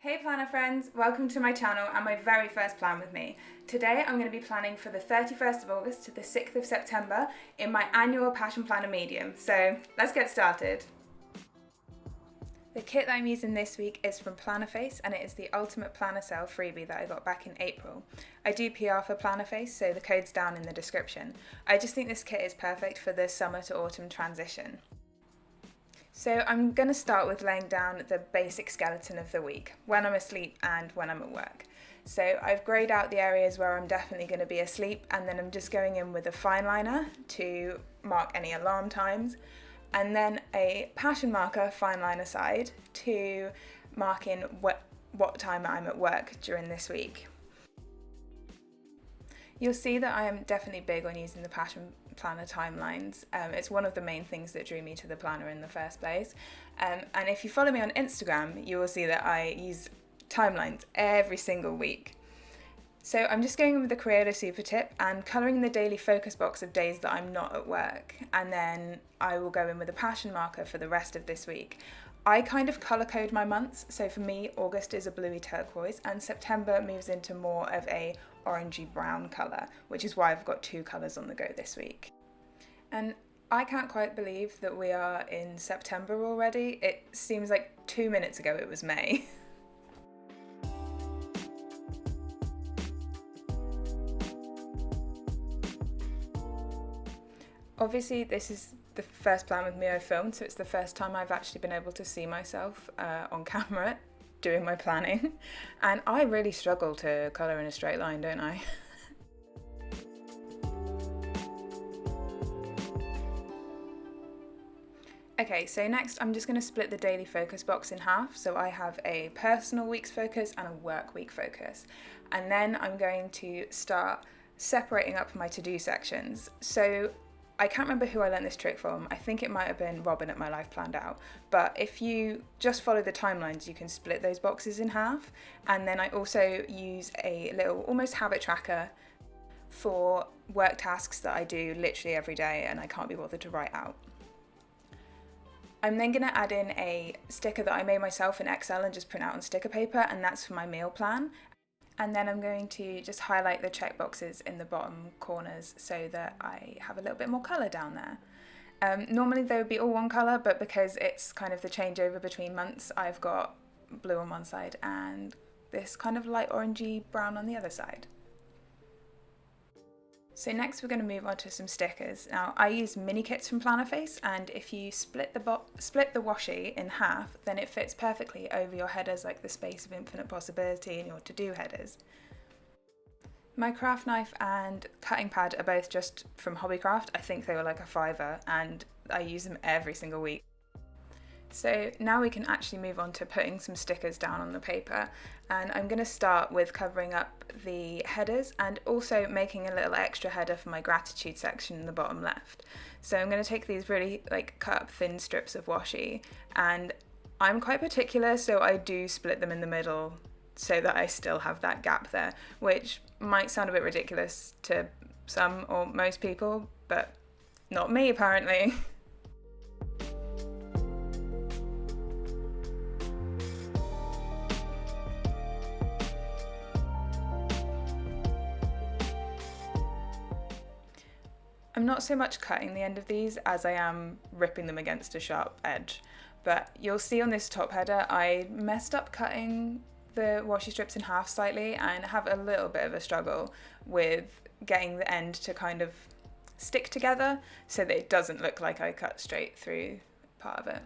Hey planner friends, welcome to my channel and my very first plan with me. Today I'm going to be planning for the 31st of August to the 6th of September in my annual Passion Planner medium, so let's get started. The kit that I'm using this week is from Plannerface and it is the Ultimate Planner Sale freebie that I got back in April. I do PR for Plannerface, so the code's down in the description. I just think this kit is perfect for the summer to autumn transition. So I'm going to start with laying down the basic skeleton of the week, when I'm asleep and when I'm at work. So I've greyed out the areas where I'm definitely going to be asleep, and then I'm just going in with a fine liner to mark any alarm times, and then a passion marker fine liner side to mark in what time I'm at work during this week. You'll see that I am definitely big on using the Passion Planner timelines. It's one of the main things that drew me to the planner in the first place. And if you follow me on Instagram, you will see that I use timelines every single week. So I'm just going in with the Creator Super Tip and colouring the daily focus box of days that I'm not at work. And then I will go in with a passion marker for the rest of this week. I kind of colour code my months, so for me August is a bluey turquoise and September moves into more of a orangey brown colour, which is why I've got two colours on the go this week. And I can't quite believe that we are in September already. It seems like 2 minutes ago it was May. Obviously this is the first plan with me I've filmed, so it's the first time I've actually been able to see myself on camera doing my planning, and I really struggle to colour in a straight line, don't I? Okay, so next I'm just going to split the daily focus box in half, so I have a personal week's focus and a work week focus, and then I'm going to start separating up my to-do sections. So I can't remember who I learned this trick from. I think it might have been Robin at My Life Planned Out. But if you just follow the timelines, you can split those boxes in half. And then I also use a little almost habit tracker for work tasks that I do literally every day and I can't be bothered to write out. I'm then going to add in a sticker that I made myself in Excel and just print out on sticker paper, and that's for my meal plan. And then I'm going to just highlight the check boxes in the bottom corners so that I have a little bit more colour down there. Normally they would be all one colour, but because it's kind of the changeover between months, I've got blue on one side and this kind of light orangey brown on the other side. So next we're going to move on to some stickers. Now I use mini kits from Plannerface, and if you split the washi in half, then it fits perfectly over your headers like the space of infinite possibility and your to-do headers. My craft knife and cutting pad are both just from Hobbycraft. I think they were like a £5 and I use them every single week. So now we can actually move on to putting some stickers down on the paper, and I'm going to start with covering up the headers and also making a little extra header for my gratitude section in the bottom left. So I'm going to take these really cut up thin strips of washi, and I'm quite particular, so I do split them in the middle so that I still have that gap there, which might sound a bit ridiculous to some or most people, but not me apparently. I'm not so much cutting the end of these as I am ripping them against a sharp edge, but you'll see on this top header I messed up cutting the washi strips in half slightly and have a little bit of a struggle with getting the end to kind of stick together so that it doesn't look like I cut straight through part of it.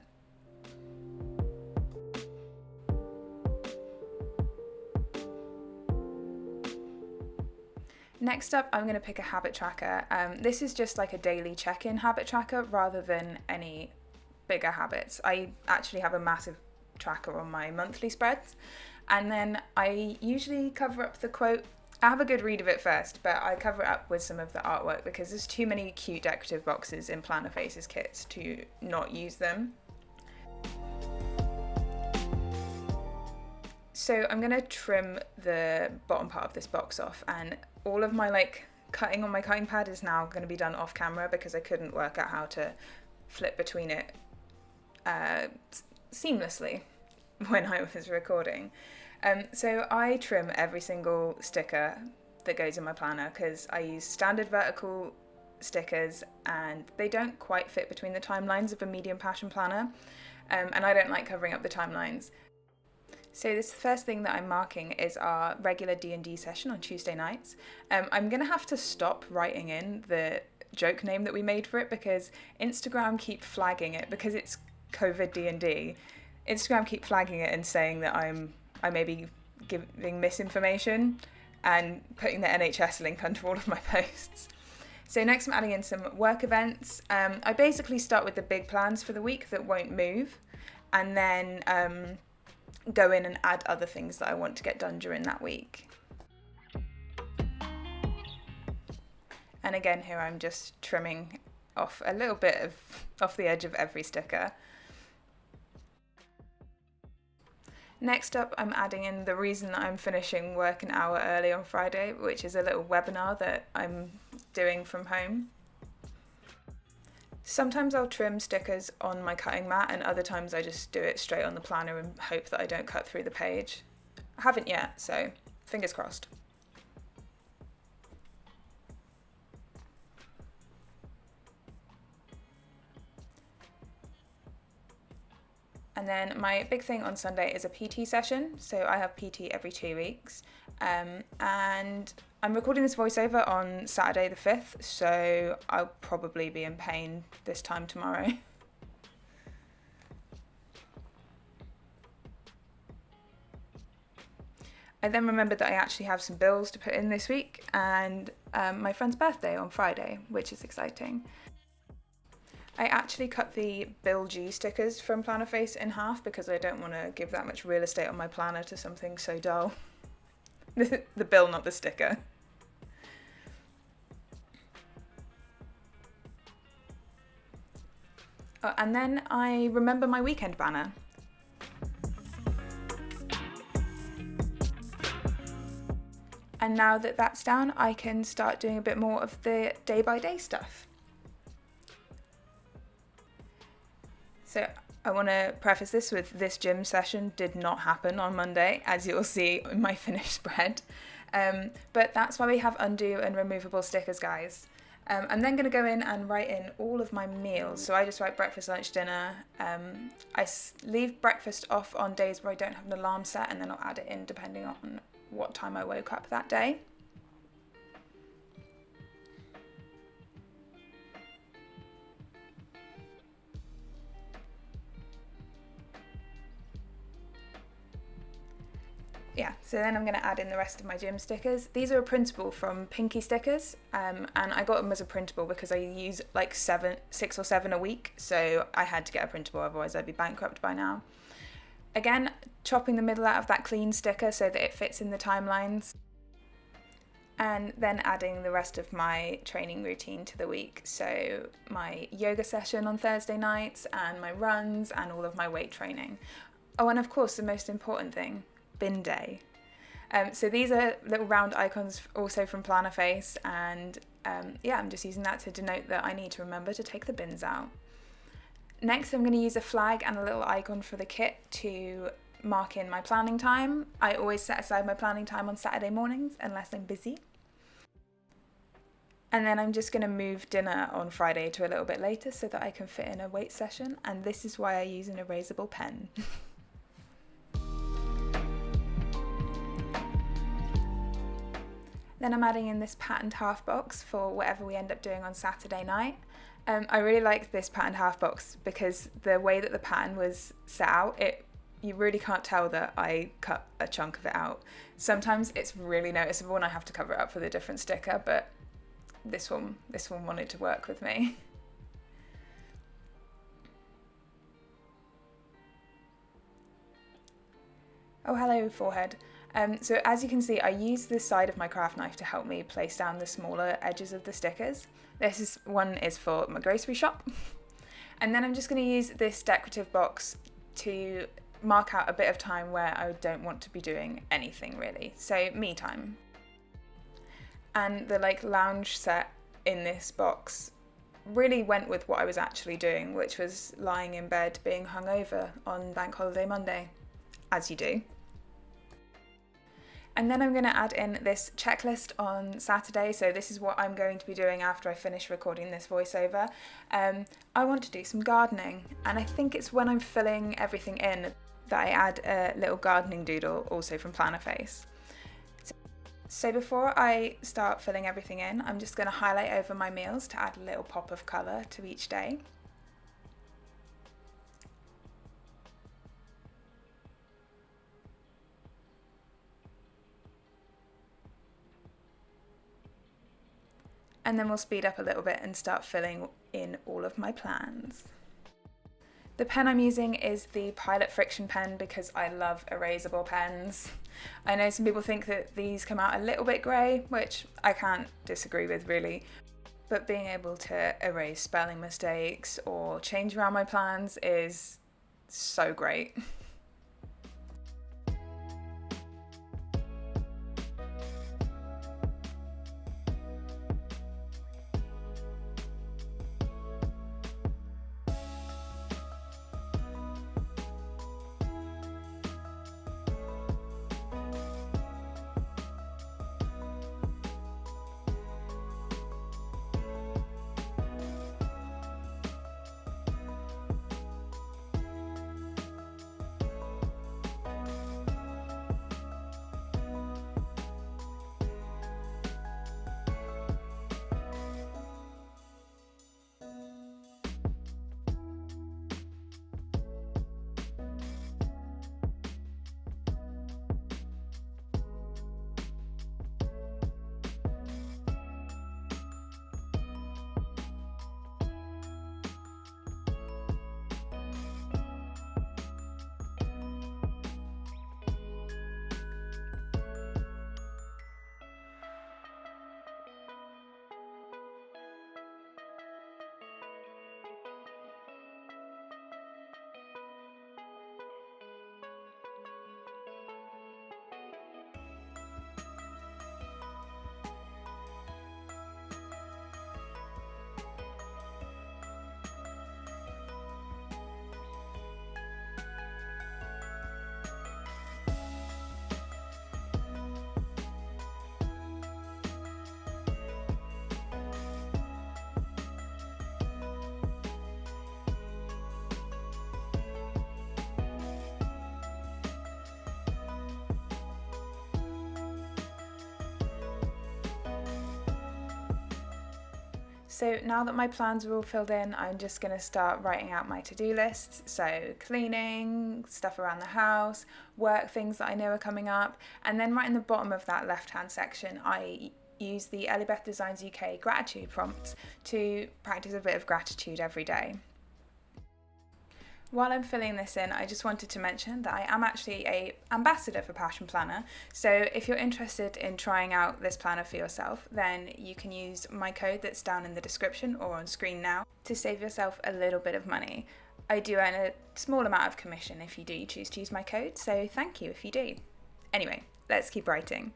Next up, I'm going to pick a habit tracker. This is just like a daily check-in habit tracker rather than any bigger habits. I actually have a massive tracker on my monthly spreads, and then I usually cover up the quote. I have a good read of it first, but I cover it up with some of the artwork because there's too many cute decorative boxes in Plannerface's kits to not use them. So I'm going to trim the bottom part of this box off, and all of my cutting on my cutting pad is now going to be done off camera because I couldn't work out how to flip between it seamlessly. when I was recording. So I trim every single sticker that goes in my planner because I use standard vertical stickers and they don't quite fit between the timelines of a medium passion planner, and I don't like covering up the timelines. So this first thing that I'm marking is our regular D&D session on Tuesday nights. I'm going to have to stop writing in the joke name that we made for it because Instagram keep flagging it because it's COVID D&D. Instagram keep flagging it and saying that I may be giving misinformation and putting the NHS link under all of my posts. So next I'm adding in some work events. I basically start with the big plans for the week that won't move, and then go in and add other things that I want to get done during that week. And again, here I'm just trimming off a little bit off the edge of every sticker. Next up, I'm adding in the reason that I'm finishing work an hour early on Friday, which is a little webinar that I'm doing from home. Sometimes I'll trim stickers on my cutting mat and other times I just do it straight on the planner and hope that I don't cut through the page. I haven't yet, so fingers crossed. And then my big thing on Sunday is a PT session. So I have PT every 2 weeks. And I'm recording this voiceover on Saturday the 5th, so I'll probably be in pain this time tomorrow. I then remembered that I actually have some bills to put in this week and my friend's birthday on Friday, which is exciting. I actually cut the Bill G stickers from Plannerface in half because I don't want to give that much real estate on my planner to something so dull. The bill, not the sticker. Oh, and then I remember my weekend banner. And now that that's down, I can start doing a bit more of the day-by-day stuff. So I want to preface this with this gym session did not happen on Monday, as you'll see in my finished spread. But that's why we have undo and removable stickers, guys. I'm then going to go in and write in all of my meals. So I just write breakfast, lunch, dinner. I leave breakfast off on days where I don't have an alarm set, and then I'll add it in depending on what time I woke up that day. Yeah, so then I'm going to add in the rest of my gym stickers. These are a printable from Pinky Stickers, and I got them as a printable because I use like 6 or 7 a week, so I had to get a printable, otherwise I'd be bankrupt by now. Again, chopping the middle out of that clean sticker so that it fits in the timelines, and then adding the rest of my training routine to the week, so my yoga session on Thursday nights and my runs and all of my weight training. Oh, and of course the most important thing, bin day. So these are little round icons also from Plannerface, and yeah, I'm just using that to denote that I need to remember to take the bins out. Next, I'm going to use a flag and a little icon for the kit to mark in my planning time. I always set aside my planning time on Saturday mornings unless I'm busy. And then I'm just going to move dinner on Friday to a little bit later so that I can fit in a weight session, and this is why I use an erasable pen. Then I'm adding in this patterned half box for whatever we end up doing on Saturday night. I really like this patterned half box because the way that the pattern was set out, you really can't tell that I cut a chunk of it out. Sometimes it's really noticeable and I have to cover it up with a different sticker, but this one wanted to work with me. Oh, hello, forehead. So as you can see, I use this side of my craft knife to help me place down the smaller edges of the stickers. This one is for my grocery shop. And then I'm just going to use this decorative box to mark out a bit of time where I don't want to be doing anything really. So me time. And the lounge set in this box really went with what I was actually doing, which was lying in bed being hungover on Bank Holiday Monday. as you do. And then I'm going to add in this checklist on Saturday. So this is what I'm going to be doing after I finish recording this voiceover. I want to do some gardening, and I think it's when I'm filling everything in that I add a little gardening doodle, also from Plannerface. So before I start filling everything in, I'm just going to highlight over my meals to add a little pop of colour to each day. And then we'll speed up a little bit and start filling in all of my plans. The pen I'm using is the Pilot Friction pen because I love erasable pens. I know some people think that these come out a little bit grey, which I can't disagree with really, but being able to erase spelling mistakes or change around my plans is so great. So now that my plans are all filled in, I'm just going to start writing out my to-do lists. So cleaning, stuff around the house, work things that I know are coming up. And then right in the bottom of that left-hand section, I use the Elibeth Designs UK gratitude prompts to practice a bit of gratitude every day. While I'm filling this in, I just wanted to mention that I am actually an ambassador for Passion Planner. So if you're interested in trying out this planner for yourself, then you can use my code that's down in the description or on screen now to save yourself a little bit of money. I do earn a small amount of commission if you do choose to use my code, so thank you if you do. Anyway, let's keep writing.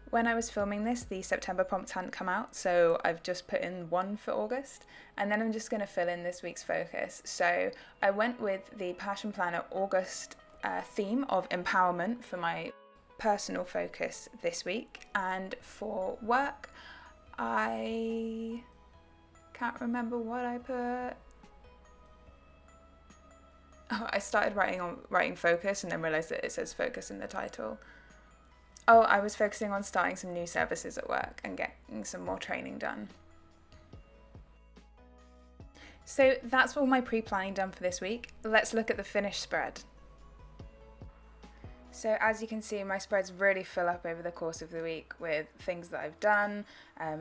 When I was filming this, the September prompts hadn't come out, so I've just put in one for August, and then I'm just going to fill in this week's focus. So I went with the Passion Planner August theme of empowerment for my personal focus this week, and for work, I can't remember what I put. Oh, I started writing focus and then realised that it says focus in the title. Oh, I was focusing on starting some new services at work and getting some more training done. So that's all my pre-planning done for this week. Let's look at the finished spread. So as you can see, my spreads really fill up over the course of the week with things that I've done,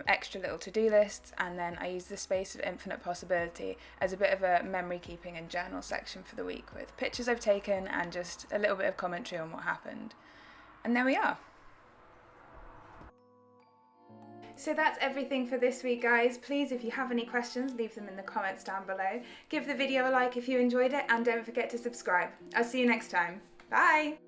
extra little to-do lists, and then I use the space of infinite possibility as a bit of a memory keeping and journal section for the week with pictures I've taken and just a little bit of commentary on what happened. And there we are. So that's everything for this week, guys. Please, if you have any questions, leave them in the comments down below. Give the video a like if you enjoyed it, and don't forget to subscribe. I'll see you next time. Bye!